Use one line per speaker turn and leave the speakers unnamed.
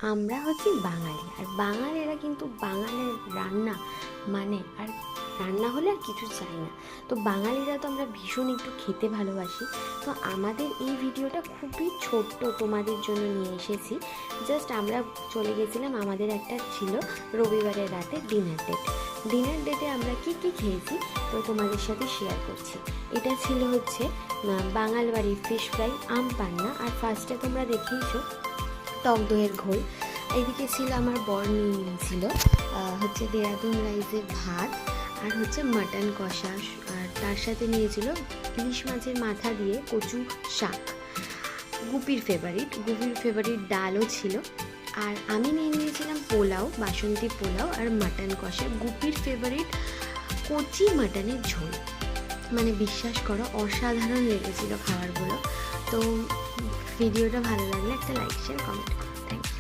আমরা হচ্ছি বাঙালি, আর বাঙালিরা কিন্তু বাঙালির রান্না মানে আর রান্না হলে আর কিছু চাই না। তো বাঙালিরা তো আমরা ভীষণ একটু খেতে ভালোবাসি। তো আমাদের এই ভিডিওটা খুবই ছোট্ট তোমাদের জন্য নিয়ে এসেছি। জাস্ট আমরা চলে গেছিলাম, আমাদের একটা ছিল রবিবারের রাতে ডিনার ডেটে আমরা কি কি খেয়েছি তো তোমাদের সাথে শেয়ার করছি। এটা ছিল হচ্ছে বাঙাল বাড়ির ফিশ ফ্রাই, আম পান্না, আর ফার্স্টে তোমরা দেখেইছো টক দইয়ের ঘোল। এইদিকে ছিল আমার বর নিয়ে নিয়েছিল হচ্ছে দেরাদুন রাইসের ভাত, আর হচ্ছে মাটন কষা, আর তার সাথে নিয়েছিল ইলিশ মাছের মাথা দিয়ে কচু শাক, গুপির ফেভারিট ডালও ছিল। আর আমি নিয়ে নিয়েছিলাম পোলাও, বাসন্তী পোলাও আর মাটন কষা, গুপির ফেভারিট কচি মাটনের ঝোল। মানে বিশ্বাস করো অসাধারণ লেগেছিল খাবারগুলো। তো ভিডিওটা ভালো লাগলে একটা লাইক শেয়ার কমেন্ট করো।